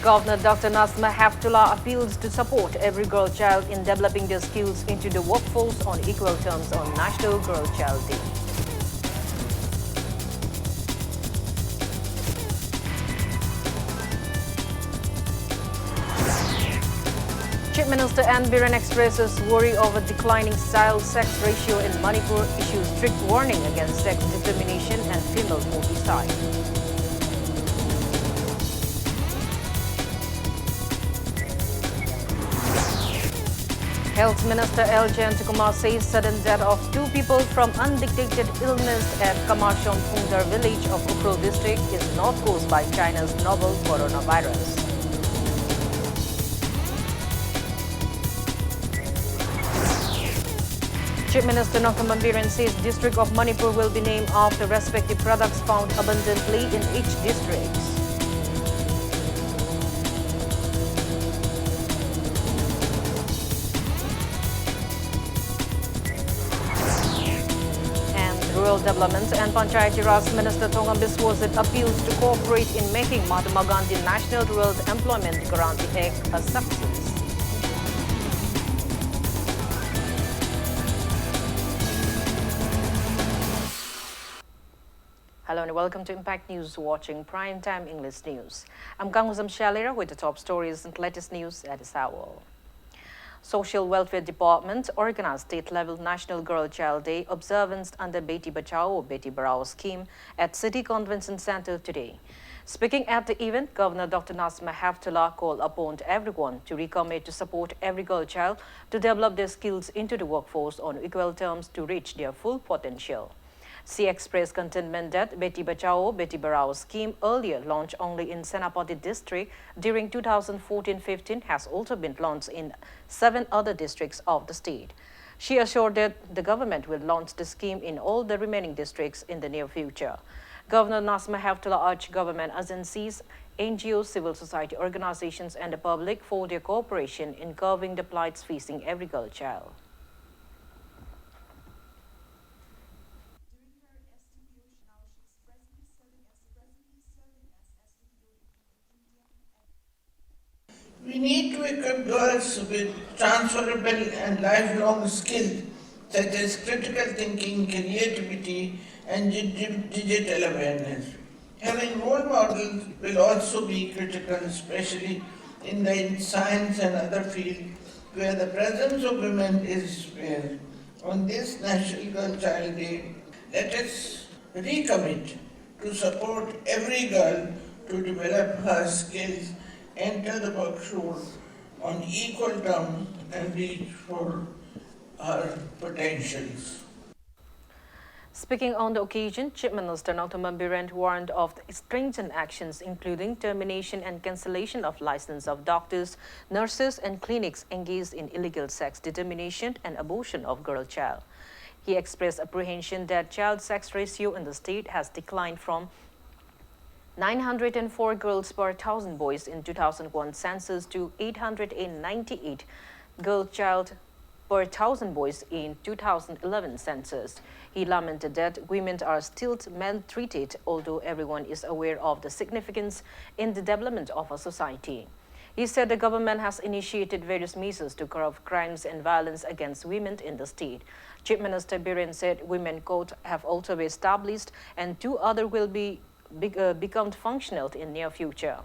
Governor Dr. Nazma Heftullah appeals to support every girl child in developing their skills into the workforce on equal terms on National Girl Child Day. Chief Minister N. Biren expresses worry over declining child-sex ratio in Manipur, issues strict warning against sex discrimination and female multi-side. Health Minister L. Jayantakumar says sudden death of two people from undetected illness at Kamarshon Pungdar village of Ukhrul district is not caused by China's novel coronavirus. Chief Minister Dr. Biren says District of Manipur will be named after respective products found abundantly in each district. Rural Development and Panchayati Raj Minister Thongam Biswasit appeals to cooperate in making Mahatma Gandhi National Rural Employment Guarantee Act a success. Hello and welcome to Impact News, watching Primetime English News. I'm Kanguzam Shalira with the top stories and latest news at this hour. Social Welfare Department organized state-level National Girl Child Day observance under Beti Bachao, Beti Padhao scheme at City Convention Center today. Speaking at the event, Governor Dr. Nazma Heftullah called upon everyone to recommit to support every girl child to develop their skills into the workforce on equal terms to reach their full potential. She expressed contentment that Beti Bachao, Beti Padhao scheme, earlier launched only in Senapati district during 2014-15, has also been launched in 7 other districts of the state. She assured that the government will launch the scheme in all the remaining districts in the near future. Governor Nazma Heftullah urged government agencies, NGOs, civil society organizations and the public for their cooperation in curbing the plights facing every girl child. We need to equip girls with transferable and lifelong skills such as critical thinking, creativity, and digital awareness. Having role models will also be critical, especially in the science and other fields where the presence of women is rare. On this National Girl Child Day, let us recommit to support every girl to develop her skills, enter the workforce on equal terms and reach for her potentials. Speaking on the occasion, Chief Minister Dr. Biren warned of the stringent actions including termination and cancellation of license of doctors, nurses and clinics engaged in illegal sex determination and abortion of girl child. He expressed apprehension that child sex ratio in the state has declined from 904 girls per 1,000 boys in 2001 census to 898 girl child per 1,000 boys in 2011 census. He lamented that women are still maltreated, although everyone is aware of the significance in the development of a society. He said the government has initiated various measures to curb crimes and violence against women in the state. Chief Minister Biren said women courts have also been established and 2 others will become functional in near future.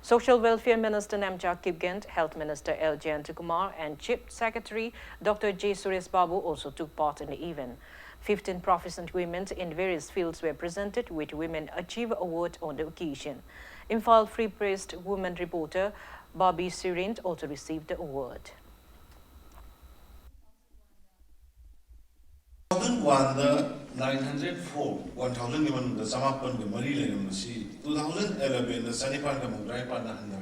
Social Welfare Minister Namcha Kipgent, Health Minister L. Jayantakumar and Chief Secretary Dr. J. Suresh Babu also took part in the event. 15 proficient women in various fields were presented with Women Achieve Award on the occasion. Imphal Free Press woman reporter Bobby Sirint also received the award. 904, 1,000 given the Samapan, the Marine, 2011, the Sanipan, the Mundraipan, and the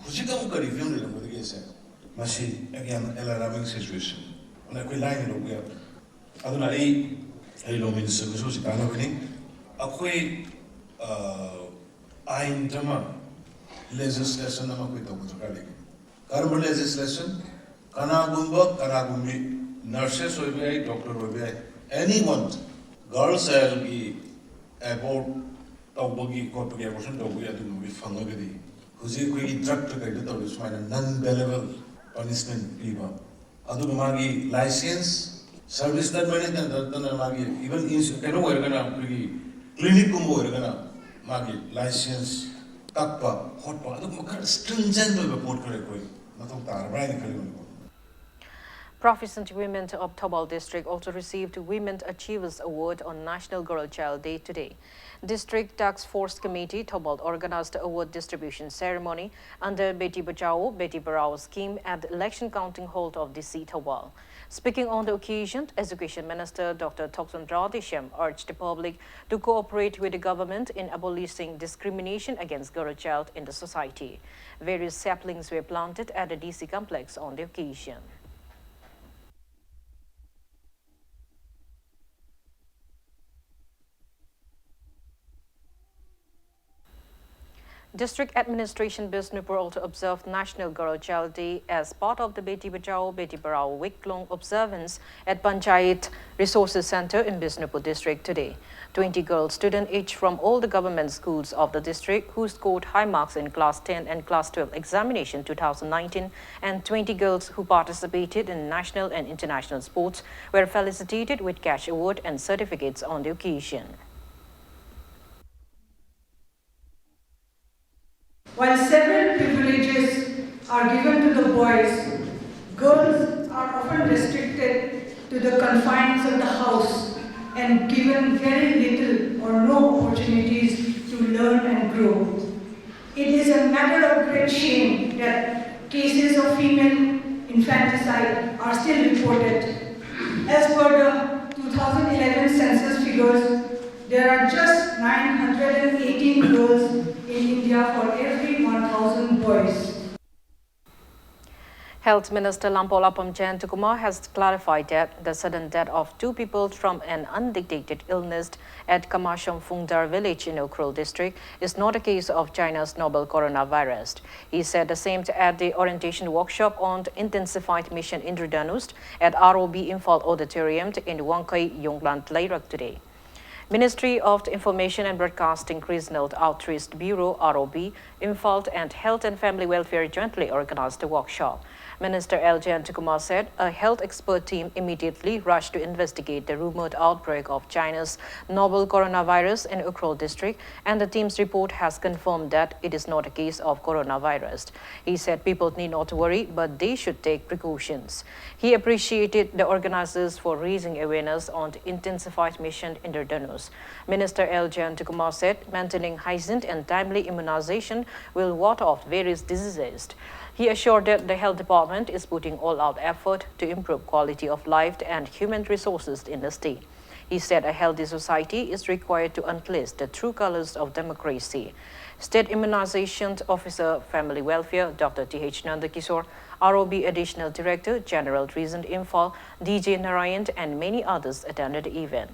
Husikamuka reviewed in the case. Masi, again, alarming situation. On a line in the web. Adonai, Hello Minister, Susipana winning. A quay Ain Tama legislation, Namakwita. Carbon legislation, Kanagumba, Kanagumi, nurses will be, doctor will be, anyone, girls will be about Taubogi, Kotogi, abortion, Togi, and be Fangadi. Huzi koi drug to kaito to is non-bailable punishment piba. Adu magi license service that many than magi even in kano ergana clinic kumbo ergana magi license takpa hotpa adu makar stringent report kare koi matok tar brain kali. Proficient women of Tobal District also received Women Achievers Award on National Girl Child Day today. District Task Force Committee Tobal organized the award distribution ceremony under Beti Bachao, Beti Barao scheme at the election counting hall of DC Tobal. Speaking on the occasion, Education Minister Dr. Thokson Radisham urged the public to cooperate with the government in abolishing discrimination against girl child in the society. Various saplings were planted at the DC complex on the occasion. District Administration Bisnupur also observed National Girl Child Day as part of the Beti Bachao Beti Barao week-long observance at Panchayat Resources Center in Bisnupur District today. 20 girl students, each from all the government schools of the district, who scored high marks in Class 10 and Class 12 examination 2019, and 20 girls who participated in national and international sports, were felicitated with cash award and certificates on the occasion. While several privileges are given to the boys, girls are often restricted to the confines of the house and given very little or no opportunities to learn and grow. It is a matter of great shame that cases of female infanticide are still reported. As per the 2011 census figures, there are just 918 girls in India for every 1,000 boys. Health Minister Lampolapam Jayantakumar has clarified that the sudden death of 2 people from an undetected illness at Kamasham Fungdar village in Ukhrul district is not a case of China's novel coronavirus. He said the same at the orientation workshop on intensified mission Indradhanush at ROB Imphal Auditorium in Wangkai, Yonglan, Lairak today. Ministry of Information and Broadcasting Regional Outreach Bureau ROB, Imphal and Health and Family Welfare jointly organized the workshop. Minister L. Jayantakumar said a health expert team immediately rushed to investigate the rumored outbreak of China's novel coronavirus in Ukhrul district, and the team's report has confirmed that it is not a case of coronavirus. He said people need not worry, but they should take precautions. He appreciated the organizers for raising awareness on the intensified mission Indradhanush. Minister L. Jayantakumar said maintaining hygiene and timely immunization will ward off various diseases. He assured that the health department is putting all-out effort to improve quality of life and human resources in the state. He said a healthy society is required to unleash the true colors of democracy. State Immunization Officer Family Welfare Dr. T.H. Nandakishore, ROB Additional Director General Region Imphal, DJ Narayan and many others attended the event.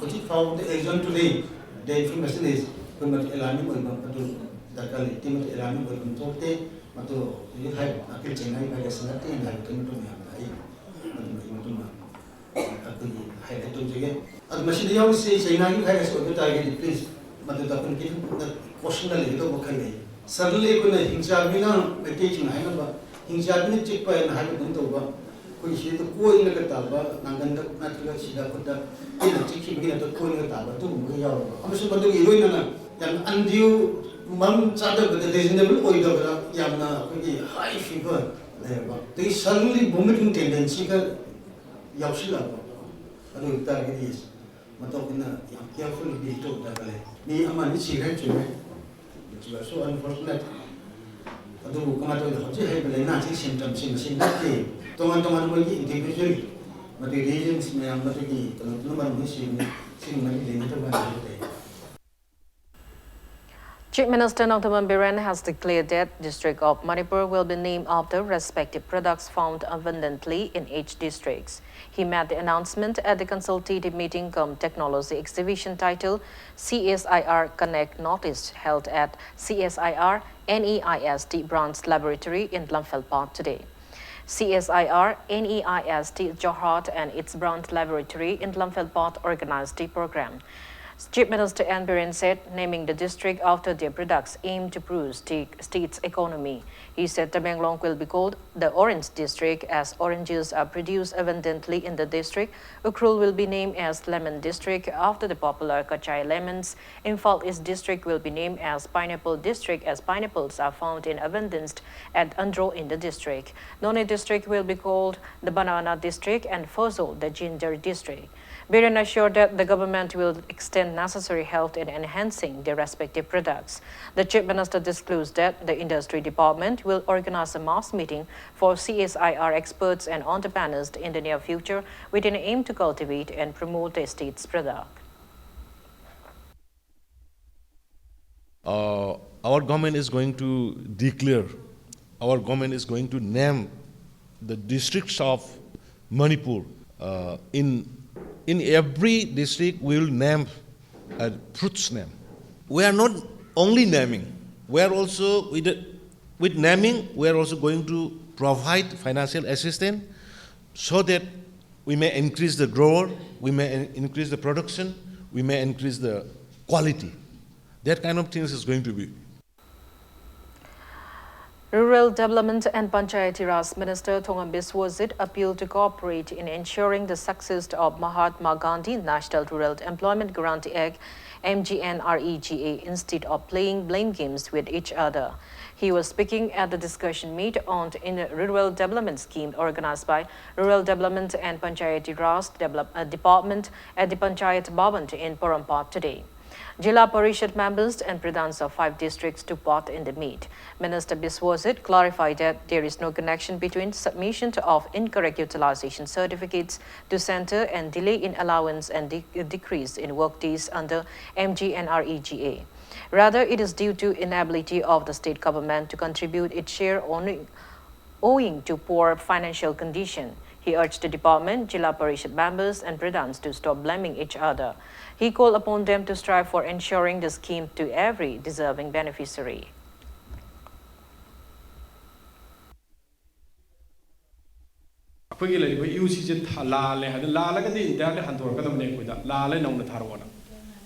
The agent today, the information is when the alarming will come to the Timothy alarming will come to you have a kitchen, I guess nothing like to me. I told you again. And Machine says, I has to target, please, but the question a little bit. Suddenly, when I think Sabina, the teaching, I remember, in Sabina chip and have it over. We see the coin in the Taba, and the natural Sida put up in the chicken at the coin in the Taba, too. I'm so to be an undue mum started with the reasonable oil of Yamna, high fever. There is suddenly vomiting tendency, Yashila. I don't target is. Matokina, carefully be told that me a man is here to me, which was so unfortunate. I don't come out of the hotel, but I symptoms in the same day. Teman-teman bagi individual, mati regions me am mati teman-teman mesti mati dengan teman-teman. Chief Minister Nongthaman Biren has declared that District of Manipur will be named after respective products found abundantly in each district. He made the announcement at the consultative meeting cum technology exhibition titled CSIR Connect Notice held at CSIR NEIST Branch Laboratory in Lamphel Park today. CSIR, NEIST, Johart and its branch laboratory in Lamphel organized the program. Chief Minister N. Biren said naming the district after their products aim to boost the state's economy. He said Tamenglong will be called the Orange District as oranges are produced abundantly in the district. Ukhrul will be named as Lemon District after the popular Kachai lemons. Imphal East District will be named as Pineapple District as pineapples are found in abundance at Andro in the district. None District will be called the Banana District and Fozol the Ginger District. Biren assured that the government will extend necessary help in enhancing their respective products. The Chief Minister disclosed that the Industry Department will organize a mass meeting for CSIR experts and entrepreneurs in the near future with an aim to cultivate and promote the state's product. Our government is going to declare, our government is going to name the districts of Manipur. In every district, we will name a fruit's name. We are not only naming, we are also, with naming, we are also going to provide financial assistance so that we may increase the grower, we may increase the production, we may increase the quality. That kind of things is going to be. Rural Development and Panchayati Raj Minister Thongam Biswajit appealed to cooperate in ensuring the success of Mahatma Gandhi National Rural Employment Guarantee Act (MGNREGA) instead of playing blame games with each other. He was speaking at the discussion meet on the Rural Development Scheme organized by Rural Development and Panchayati Raj Department at the Panchayat Bhavan in Porompat today. Jilla Parishad members and pradhans of 5 districts took part in the meet. Minister Biswajit clarified that there is no connection between submission of incorrect utilization certificates to center and delay in allowance and decrease in work days under MGNREGA. Rather, it is due to inability of the state government to contribute its share owing to poor financial condition. He urged the department, Jilla Parishad members and pradhans to stop blaming each other. He called upon them to strive for ensuring the scheme to every deserving beneficiary.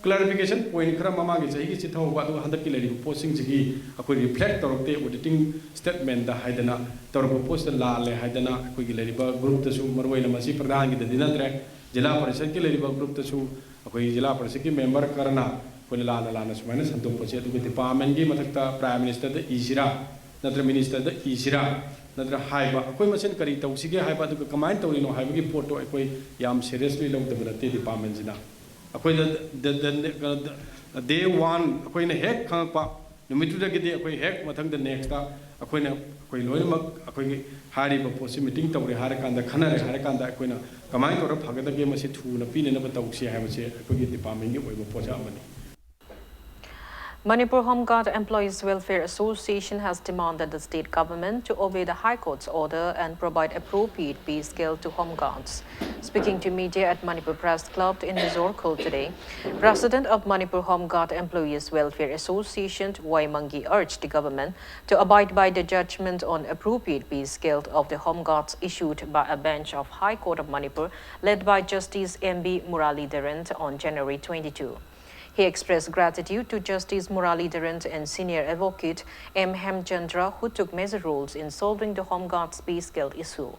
Clarification point kara mamagi chahi ki chithau ba handak ki lari posting chigi akoi reflect torokte auditing statement da haidana torok post la le haidana akoi ki lari ba group ta su marwai la masi pradhan ki dinatre jila parishad ki lari ba group ta su akoi jila parishad ki member karana koi la sumana santok poche tu department ki mathakta prime minister da isira natra minister da isira natra haiba akoi masen kari tausige haiba tu kamain tawrino haiba ki photo akoi yam seriously log da barate department jina akoi the day one akoi na hack khang pa numitu da gidi akoi hack mathang the next ta akoi na akoi loimak akoi hari ba posi meeting tawre har kan da khana re har kan da akoi na kamai tor phagada ge masi thu na pine na ba tawsi ha mase akoi gi department gi oi ba poja amani. Manipur Home Guard Employees Welfare Association has demanded the state government to obey the High Court's order and provide appropriate pay scale to Home Guards. Speaking to media at Manipur Press Club in Mizorkul today, President of Manipur Home Guard Employees Welfare Association, Waimangi, urged the government to abide by the judgment on appropriate pay scale of the Home Guards issued by a bench of High Court of Manipur led by Justice M.B. Muralidharan on January 22. He expressed gratitude to Justice Muralidharan and Senior Advocate M. Hemchandra, who took major roles in solving the Home Guards pay scale issue.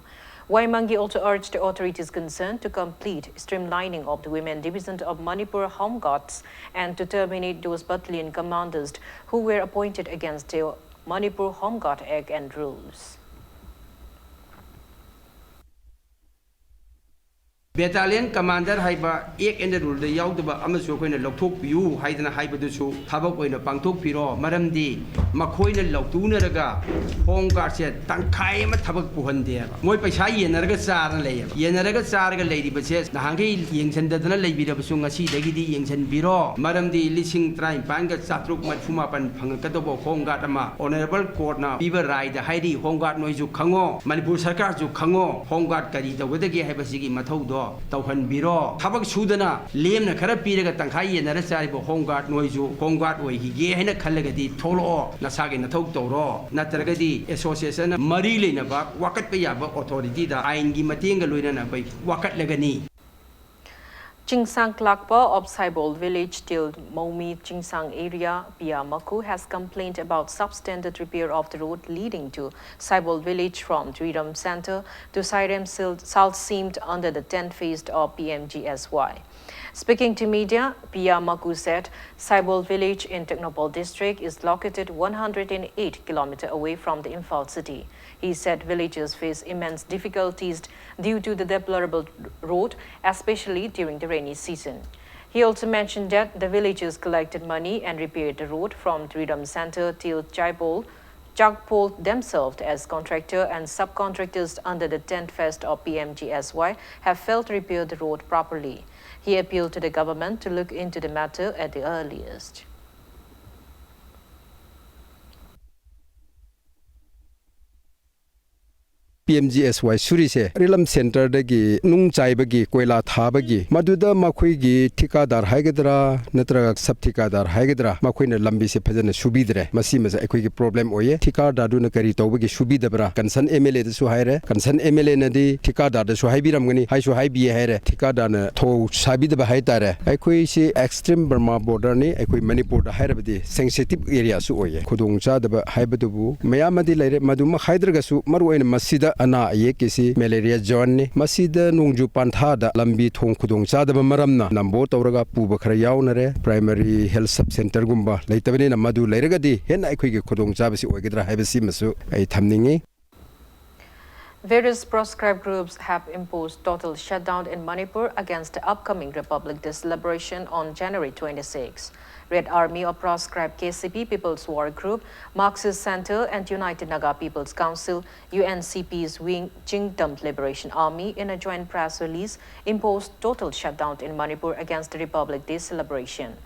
Waimangi also urged the authorities concerned to complete streamlining of the Women Division of Manipur Home Guards and to terminate those battalion commanders who were appointed against the Manipur Home Guard Act and rules. Battalion commander haiba ek in the rule the yaudaba amaso koina lokthok piu haidana haibadu su thabak oina pangthok piro maramdi makoina loktuna raga home guard se tangkhai ma thabak puhande ba moi paisa yenaraga charna lei yenaraga charga leiri bache nahangai yengchandadana leibira basu ngasi dagi di yengchan biro maramdi lising trai panga chatruk matfuma pan phangakadobo home guard ama honorable court na piba rai da haidi home guard noi ju khango manipur sarkar ju khango home guard kari tawdagi haibasigi mathau do tauhan biro thabak sudana lemna khara piraga tangkhai yenara charibo home guard noiju home guard oi gi ge haina khallagadi tholo ꯅꯁꯥꯒꯤ ꯅꯊꯧ ꯇꯧꯔꯣ ꯅꯠꯇ꯭ꯔꯒꯗꯤ association ꯃꯔꯤ ꯂꯩꯅꯕ ꯋꯥꯀꯠꯄ ꯌꯥꯕ ꯑꯣꯊꯣꯔꯤꯇꯤꯗ ꯑꯥꯏꯟꯒꯤ ꯃꯇꯦꯡꯒ ꯂꯣꯏꯅꯅ ꯑꯩꯈꯣꯏ ꯋꯥꯀꯠꯂꯒꯅꯤ Chingsang Klakpa of Saibol village till Momi Chingsang area, Pia Maku has complained about substandard repair of the road leading to Saibol village from Triram Center to Sairam Salt seamed under the 10th phase of PMGSY. Speaking to media, Pia Maku said Saibol village in Technopol district is located 108 km away from the Imphal city. He said villagers face immense difficulties due to the deplorable road, especially during the rainy season. He also mentioned that the villagers collected money and repaired the road from Tridam Center till Chagpol themselves as contractor and subcontractors under the 10th phase of PMGSY have failed to repair the road properly. He appealed to the government to look into the matter at the earliest. PMGSY Surise Rilam Center dagi nung chaibagi koila thabagi maduda makhoi thikadar haigadra natra sab thikadar haigadra makhoina lambi se phajana subidre masi masa ekoi gi problem oye thikadar du na kari tawbagi subidabra kansan MLA da su haire kansan MLA na di thikadar da su haibiram gani hai su haibi haire thikadar na tho sabidaba haitare ekoi se extreme Burma border ni ekoi Manipur da hairabadi sensitive area su oye khudung cha daba haibadubu mayamadi laire maduma haidraga su maruina masida ana ayekisi malaria zone masida nungju pantha da lambi thong khudong chadaba maramna nambo tawraga puba khara yawnare primary health sub center gumba leitabani na madu leiragadi hen aikhoi ge khudong chabasi oigedra haibasi masu ai thamningi. Various proscribed groups have imposed total shutdown in Manipur against the upcoming Republic Day celebration on January 26. Red Army of Proscribed KCP People's War Group, Marxist Center and United Naga People's Council, UNCP's wing Jingdam Liberation Army in a joint press release imposed total shutdown in Manipur against the Republic Day celebration.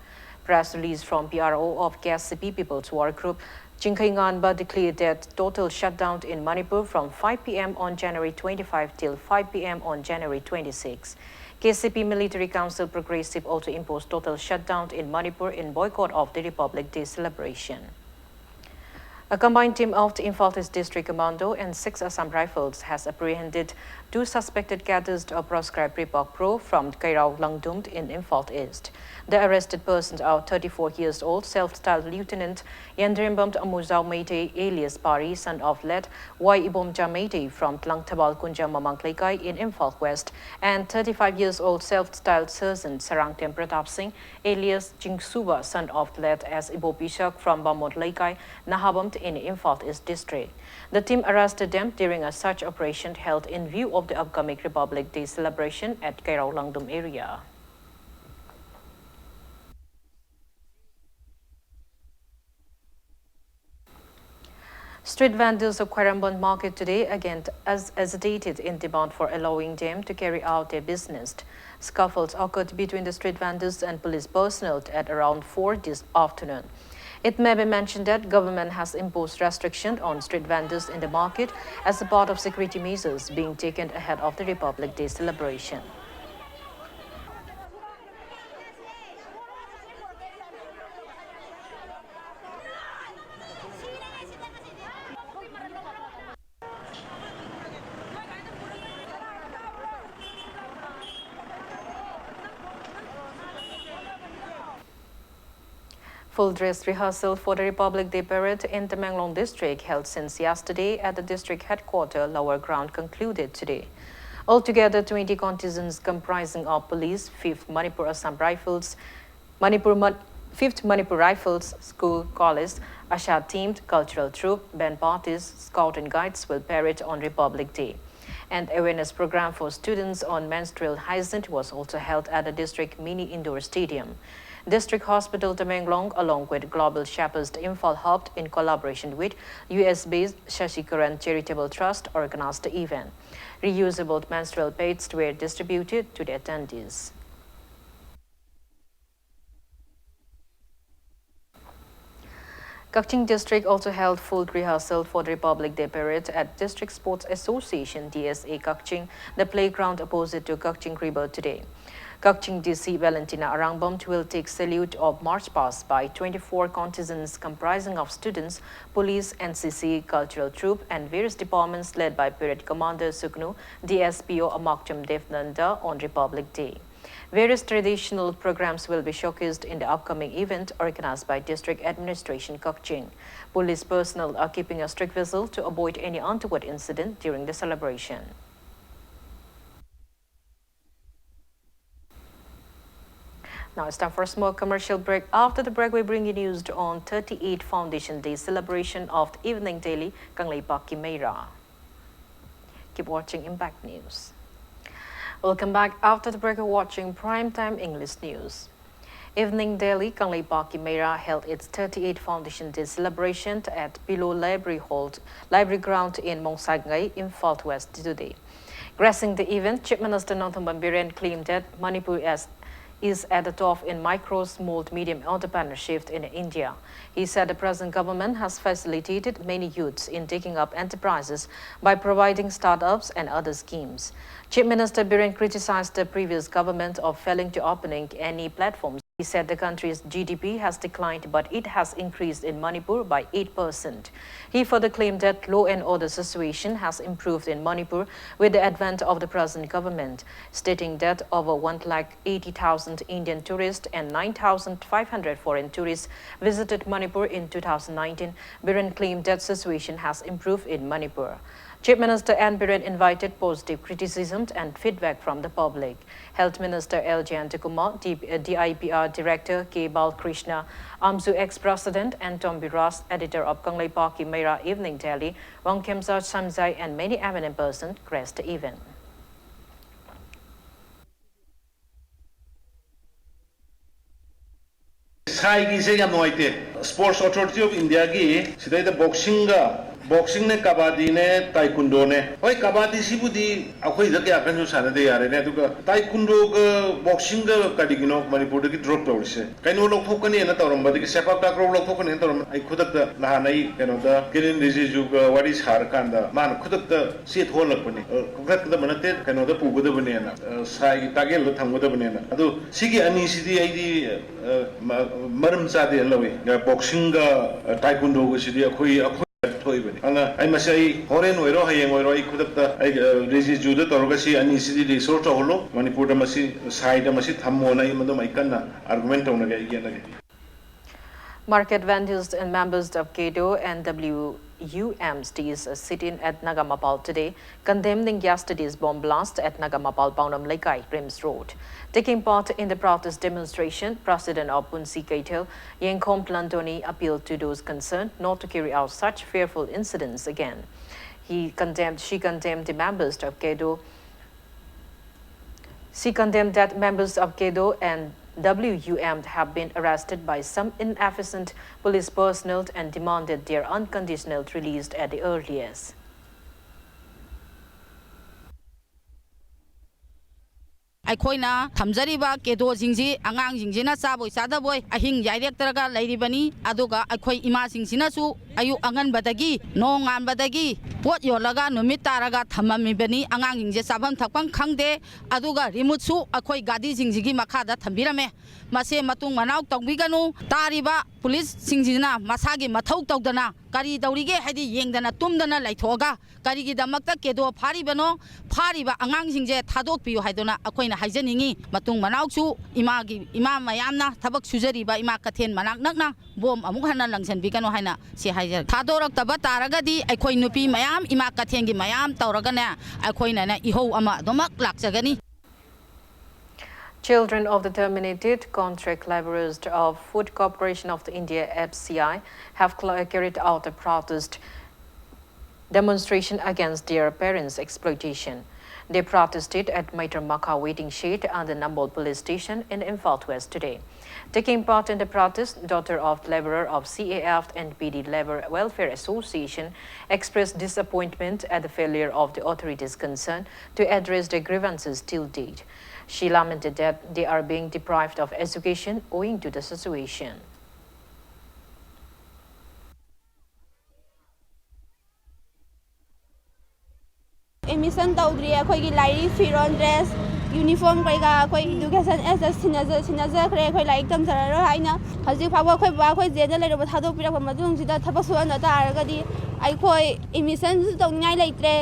Press release from PRO of KCP People's War Group Jinkhainganba declared that total shutdown in Manipur from 5 p.m. on January 25 till 5 p.m. on January 26. KCP Military Council Progressive also imposed total shutdown in Manipur in boycott of the Republic Day celebration. A combined team of the Imphal East District Commando and 6 Assam Rifles has apprehended 2 suspected cadres of proscribed Repok Pro from Kairao Langdumd in Imphal East. The arrested persons are 34 years old self-styled Lieutenant Yandrimbam Amuzao Meite alias Pari, son of Let Y Ibomja Meite from Tlangtabal Kunja Mamangklaikai in Imphal West, and 35 years old self-styled Sergeant Sarangtem Pratap Singh alias Jingsuba, son of Let as Ibopishak from Bamot Laikai, Nahabam in Imphal East District. The team arrested them during a search operation held in view of the upcoming Republic Day celebration at Kairao Langdum area. Street vendors of Quarambon market today again hesitated in demand for allowing them to carry out their business. Scuffles occurred between the street vendors and police personnel at around 4 this afternoon. It may be mentioned that government has imposed restrictions on street vendors in the market as a part of security measures being taken ahead of the Republic Day celebration. Full dress rehearsal for the Republic Day parade in the Menglong district held since yesterday at the district headquarters lower ground concluded today. Altogether, 20 contingents comprising of police, 5th Manipur Assam Rifles, 5th Manipur Rifles, school, college, Asha teamed, cultural troupe, band parties, scout and guides will parade on Republic Day. An awareness program for students on menstrual hygiene was also held at the district mini indoor stadium. District Hospital Tamenglong, along with Global Shepherds Imphal Hub in collaboration with US-based Shashikaran Charitable Trust, organized the event. Reusable menstrual pads were distributed to the attendees. Kakching District also held full rehearsal for the Republic Day parade at District Sports Association DSA Kakching, the playground opposite to Kakching River today. Kukching DC Valentina Arangbom will take salute of march past by 24 contingents comprising of students, police, NCC, cultural troop, and various departments led by Parade Commander Suknu, DSPO Amakcham Devnanda on Republic Day. Various traditional programs will be showcased in the upcoming event organized by District Administration Kukching. Police personnel are keeping a strict vigil to avoid any untoward incident during the celebration. Now it's time for a small commercial break. After the break, we bring you news on 38th Foundation Day celebration of the Evening Daily Kanglei Meira. Keep watching Impact News. Welcome back. After the break, we're watching Primetime English News. Evening Daily Kanglei Meira held its 38th Foundation Day celebration at Below Library Ground in Mongsangai in South West today. Gracing the event, Chief Minister Nonthabam Biren claimed that Manipur is at the top in micro, small, medium entrepreneurship in India. He said the present government has facilitated many youths in taking up enterprises by providing startups and other schemes. Chief Minister Biren criticized the previous government of failing to opening any platforms. He said the country's GDP has declined, but it has increased in Manipur by 8%. He further claimed that law and order situation has improved in Manipur with the advent of the present government, stating that over 180,000 Indian tourists and 9,500 foreign tourists visited Manipur in 2019. Biren claimed that situation has improved in Manipur. Chief Minister N. Biren invited positive criticism and feedback from the public. Health Minister L. Jayantakumar, DIPR Director K. Balkrishna, AMSU ex-President and Tom Biras, editor of Kanglei Meira Evening Daily, Wang Kemsar Samzai, and many eminent persons graced the event. Sports Authority of India ki sidai da boxing ne kabaddi ne taekwondo ne hoi kabaddi sibudi akhoi da kya kan sana de yare ne duga taekwondo ga boxing ga kadigino Manipur ki drop tawse kaino lok thokani na tawram badi ki sepak takraw lok thokani tawram ai khudak da lahanai kaino da kirin disease ga wari sar kan da man khudak da sit holak pani khudak da manate kaino da pugu da bane na sai tagel da thamgo da bane na adu sigi ani sidi ai di maram chade lawi boxing ga taekwondo ga sidi akhoi I must say, Horen Wero, Hayangoro, Kudata, Resi Judah, Torgasi, and Isidi, sort of Holo, Manipur Masi, Side Masi, Hamona, Maikana, argument on again. Market vendors and members of KEDO and WUMs sitting at Nagamapal today, condemning yesterday's bomb blast at Nagamapal Paunam Laikai, Prims Road. Taking part in the protest demonstration, President of Punsi Keitel, Yenkom Plandoni, appealed to those concerned not to carry out such fearful incidents again. She condemned the members of KEDO. She condemned that members of KEDO and WUM have been arrested by some inefficient police personnel and demanded their unconditional release at the earliest. Aikoina thamjariba kedo jingji angang jingjina saboi sadaboi ahing yairektaraga lairibani aduga aikoi ima jingsina su ayu angan badagi nongan badagi pot yolaga numit taraga thamamibani angang jingje sabam thakpang khangde aduga remote su akoi gadi jingjigi makhada thambirame mase matung manau tongbiganu tariba police singjina masagi mathau tawdana kari daurige haidi yengdana tumdana laithoga karigi damakta kedo pharibano phariba angang jingje thadokpiyu haidona akoina haijaningi matung manauchu ima mayamna thabak sujariba ima kathen manak nakna bom amuk hana langsanbigano haina se haijar thadorak taba taragadi aikoi nupi mayam ima kathengi mayam tawragana akoina na ihou ama domak lakjagani. Children of the terminated contract laborers of Food Corporation of the India FCI have carried out a protest demonstration against their parents' exploitation. They protested at Maitre Maka waiting shed at the Nambol police station in Imphal West today. Taking part in the protest, daughter of laborer of CAF and PD Labor Welfare Association expressed disappointment at the failure of the authorities concerned to address their grievances till date. She lamented that they are being deprived of education owing to the situation. Emission tawdri akhoi gi lairi firon dress uniform कईगा अखोई education S सिनाजखरे अखोई like तमजररो हाइना हजि फाबो अखोई बा अखोई jail लेरो थादो पिरक मदुंसिदा थबक सुन तारगदी अखोई admission तौनियाय लेत्रे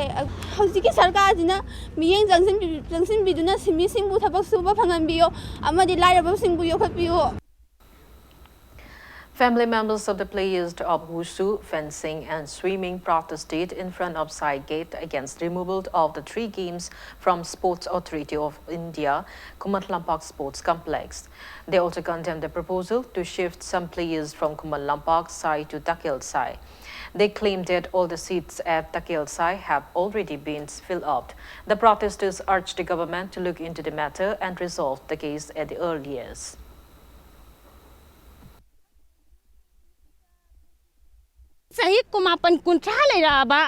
हजिकी सरकार जिना मियें जंगसिन बिदुना सिमि सिंबु थबक सुबा फंगनबियो अमदि लाइरबो सिंबु योखपियो. Family members of the players of wushu, fencing and swimming protested in front of side gate against removal of the 3 games from Sports Authority of India, Kumalampak Sports Complex. They also condemned the proposal to shift some players from Kumalampak side to Takil side. They claimed that all the seats at Takil side have already been filled up. The protesters urged the government to look into the matter and resolve the case at the earliest. Sahi kumapan kuntra lairaba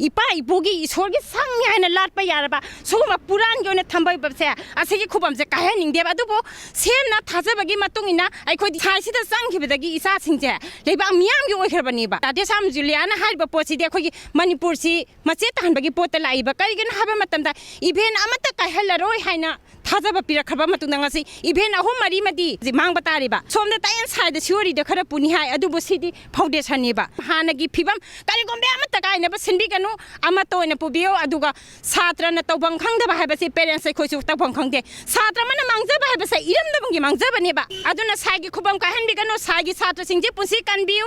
ipa ipugi isorgi sangmi haina latpa yaraba suguma puran gyone thambai babse asigi khubam se kahe ningde ba dubo semna thajabagi matungina aikhoi thaisida sangkhibadagi isa singje leiba miyam gi oikharbani ba tade sam juliana harba pochi de khoi manipur si mache tanbagi pot laiba karigin haba matamda event amata kahelaroi haina thajaba pirakhaba matungna ngasi event ahum mari madi jimang batari ba somda tayan side siori de khara puni hai adubo sidi foundation ni ba hanagi Pibam, Karigombe Amatakai never Sindigano, Amato and Pubio, Aduga, Satra and Tobang Kanga Habasi, parents, a coach of Tabang Kange, Satraman among the Habasa, Iram the Mang Zabaneba, Aduna Sagi Kubanka Hendigano, Sagi Satra Sinjipusi can be.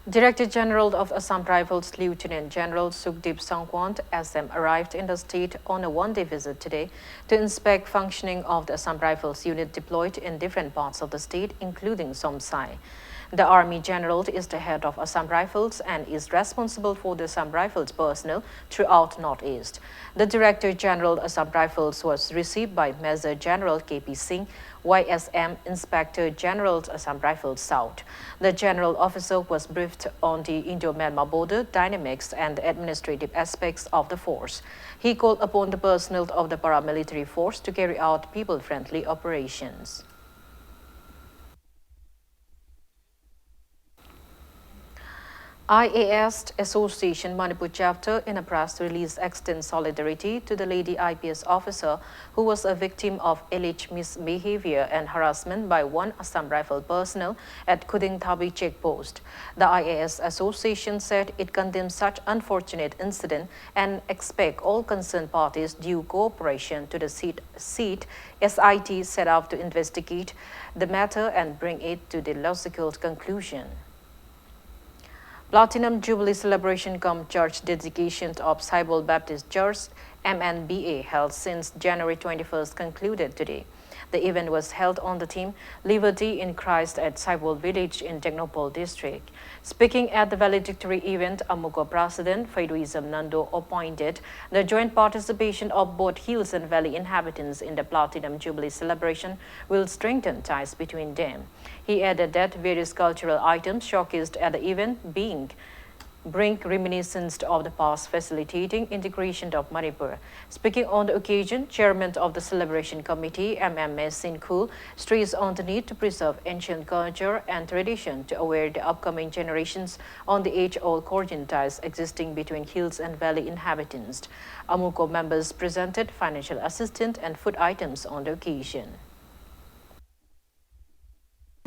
Director General of Assam Rifles Lieutenant General Sukhdeep Sangwant SM arrived in the state on a one-day visit today to inspect functioning of the Assam Rifles unit deployed in different parts of the state, including Somsai. The Army General is the head of Assam Rifles and is responsible for the Assam Rifles personnel throughout Northeast. The Director General Assam Rifles was received by Major General KP Singh, YSM Inspector General Assam Rifles South. The General Officer was briefed on the Indo-Myanmar border dynamics and the administrative aspects of the force. He called upon the personnel of the paramilitary force to carry out people-friendly operations. IAS Association Manipur chapter in a press release extends solidarity to the lady IPS officer who was a victim of alleged misbehavior and harassment by one Assam Rifle personnel at Kudingthabi checkpost. The IAS Association said it condemns such unfortunate incident and expect all concerned parties due cooperation to the SIT set up to investigate the matter and bring it to the logical conclusion. Platinum Jubilee celebration cum church dedication of Saibol Baptist Church MNBA held since January 21st concluded today. The event was held on the theme Liberty in Christ at Saibol Village in Technopole district. Speaking at the valedictory event, Amuko President Faiduism Nando appointed the joint participation of both hills and valley inhabitants in the Platinum Jubilee celebration will strengthen ties between them. He added that various cultural items showcased at the event bring reminiscence of the past, facilitating integration of Manipur. Speaking on the occasion, Chairman of the Celebration Committee, MMS Sinkul, stressed on the need to preserve ancient culture and tradition to aware the upcoming generations on the age-old cordial ties existing between hills and valley inhabitants. Amuko members presented financial assistance and food items on the occasion.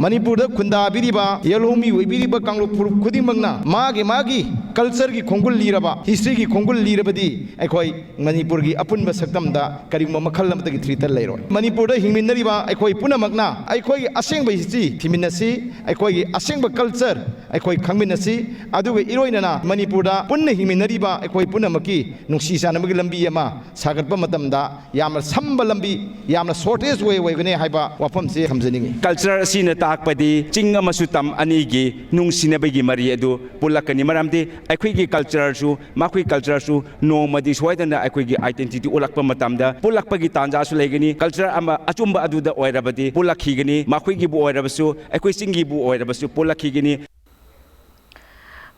Manipur Kunda Biriba, Yalomi, Biriba Kanglu Kudimagna, Magi, culture ki Kongul Liraba, history ki Kongul Lirabadi, Ekoi, Manipurgi, Apun Basaktamda, Karima Makalam the Trital Lero. Manipur, Himinariba, Ekoi Punamagna, Ekoi Aseng by History, Timinasi, Ekoi Aseng by culture, Ekoi Kaminasi, Adu Iroina, Manipura, Punna Himinariba, Ekoi Punamaki, Nuxisa Namagilambiama, Sagarpamatamda, Yama Sambalambi, Yama shortest way, Haiba, Wapam se Hamzani. Culture scene takpadi chinga masutam anigi nung sinabagi mari adu pulakani maramde akhoi culture su makhui culture su no madi swaidana akhoi identity ulakpa matamda pulakpagi tanja su legani culture ama achumba aduda oirabadi pulakhigani makhui gi bu oirabasu akhoi singi bu oirabasu pulakhigani.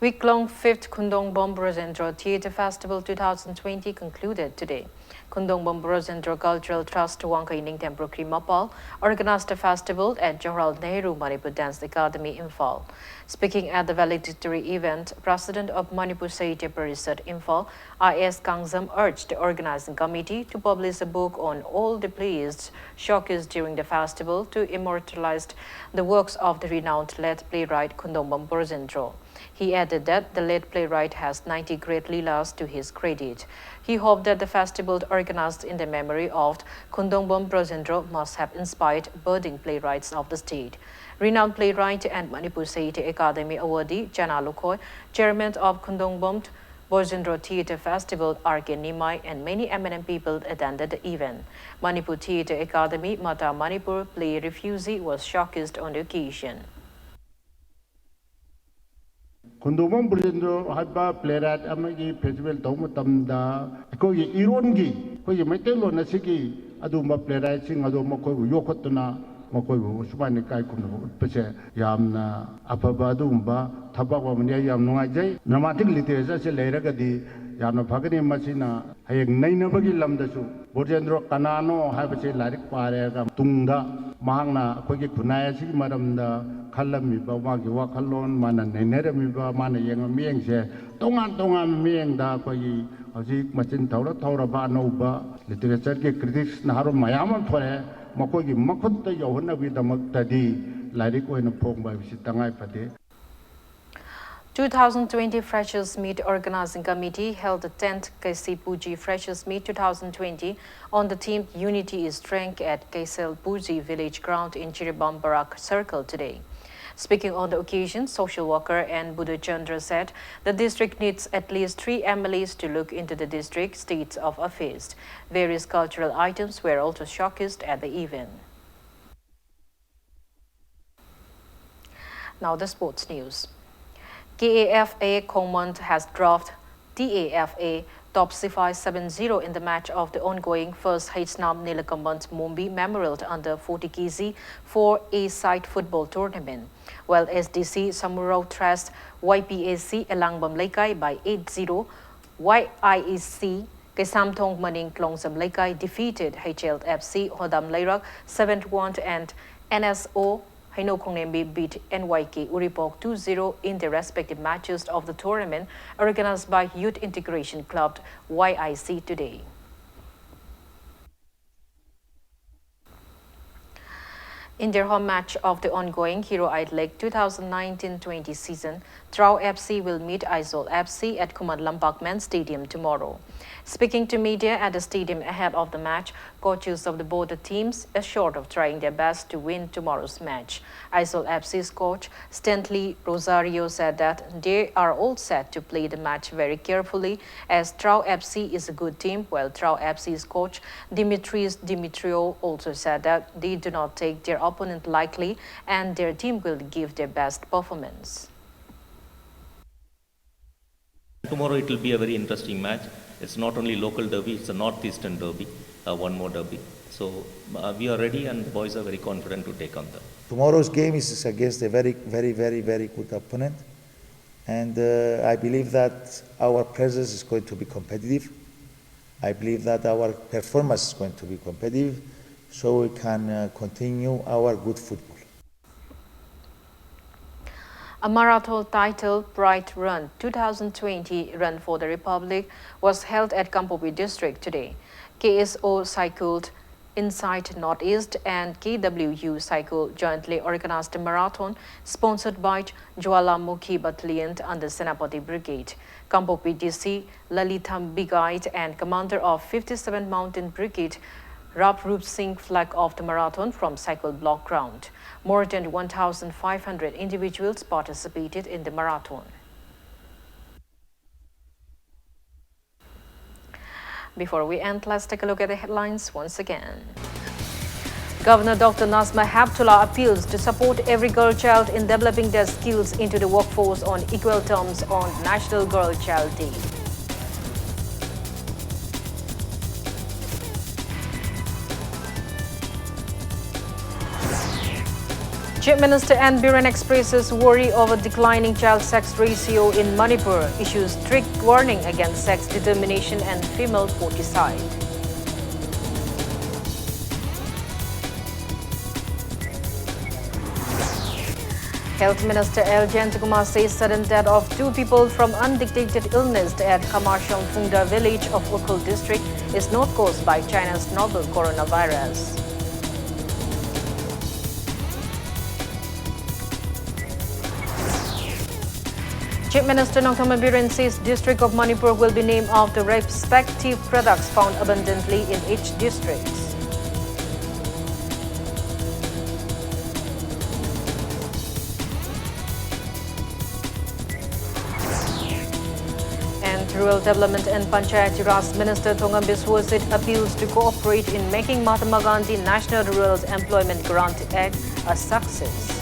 Week-long 5th Kundong Bombrozendro Theatre Festival 2020 concluded today. Kundong Bombrozendro Cultural Trust Wangkai Ningtem Mapal organized the festival at Jawaharlal Nehru Manipur Dance Academy Imphal. Speaking at the valedictory event, President of Manipur Sahitya Parishad Imphal, I.S. Kangzam, urged the organizing committee to publish a book on all the plays showcased during the festival to immortalize the works of the renowned late playwright Kundong Bombrozendro. He added that the late playwright has 90 great leelas to his credit. He hoped that the festival organized in the memory of Kundong Bombrozendro must have inspired budding playwrights of the state. Renowned playwright and Manipur Sahitya Academy awardee Jana Lukhoi, chairman of Kundong Bombrozendro Theatre Festival, R.K. Nimai, and many eminent people attended the event. Manipur Theatre Academy Mata Manipur play Refugee was showcased on the occasion. Kundong Bombrozendro haba playwright amagi festival tawmatamda kogi irongi kogi maitelo nasiki aduma playwright sing aduma kogi yokotuna makoibu subani kai kunu pese yamna apaba adumba thabak mani yam nungai dramatic literature se leiragadi yamna phagani masina hayek nainabagi lamdasu Bombrozendro kanano habase larik parega tungda mahangna kogi kunaya sigi maramda Kalamiba wagi wakalon mana neneramiba mana yang miengse tongan miengda kogi aji machin thaura ba noba literature ke critics naharo mayam thore makogi makhutta yohna bi damaktadi larik oina phongba bisi tangai pade. 2020 Freshers Meet Organizing Committee held the 10th KC Puji Freshers Meet 2020 on the theme Unity is Strength at KSL Puji Village Ground in Chiribam Barak Circle today. Speaking on the occasion, social worker and Buddha Chandra said the district needs at least 3 MLAs to look into the district states of affairs. Various cultural items were also showcased at the event. Now the sports news. KAFA Komand has dropped TAFA top Sifai 7-0 in the match of the ongoing first Haitsnam Nilakambant Mumbai Memorial under 40 kg for A-side football tournament, while SDC Samurao thrashed YPAC Elangbam Laikai by 8-0. YIEC Kesamthong Maning Klongzam Laikai defeated HLFC Hodam Lairak 7-1 and NSO Haino Kongnembi beat NYK Uripok 2-0 in the respective matches of the tournament organized by Youth Integration Club YIC today. In their home match of the ongoing Hero Eyed League 2019-20 season, Trau FC will meet Aizol FC at Kumad Lampakman Stadium tomorrow. Speaking to media at the stadium ahead of the match, coaches of the both teams assured of trying their best to win tomorrow's match. Aizol FC's coach Stanley Rosario said that they are all set to play the match very carefully as Trau FC is a good team, while Trau FC's coach Dimitris Dimitriou also said that they do not take their opponent lightly and their team will give their best performance. Tomorrow it will be a very interesting match. It's not only local derby, it's a northeastern derby, one more derby. So we are ready and the boys are very confident to take on them. Tomorrow's game is against a very good opponent. And I believe that our presence is going to be competitive. I believe that our performance is going to be competitive so we can continue our good football. A marathon titled Bright Run 2020 Run for the Republic was held at Kampopi district today. KSO cycled Inside Northeast and KWU Cycle jointly organized a marathon sponsored by Jwalamukhi Battalion under Senapati Brigade. Kampopi DC Lalitham Bigait and commander of 57 Mountain Brigade Rap Rup Singh flagged off the marathon from cycle block ground. More than 1,500 individuals participated in the marathon. Before we end, let's take a look at the headlines once again. Governor Dr. Nazma Heptullah appeals to support every girl child in developing their skills into the workforce on equal terms on National Girl Child Day. Chief Minister N. Biren expresses worry over declining child sex ratio in Manipur, issues strict warning against sex determination and female foeticide. Health Minister L. Jantakumar says sudden death of 2 people from undetected illness at Kamarsham Phungda village of Ukul district is not caused by China's novel coronavirus. Chief Minister Nongthaman Biren says District of Manipur will be named after respective products found abundantly in each district. And Rural Development and Panchayati Raj Minister Thongam Biswasit appeals to cooperate in making Mahatma Gandhi National Rural Employment Grant Act a success.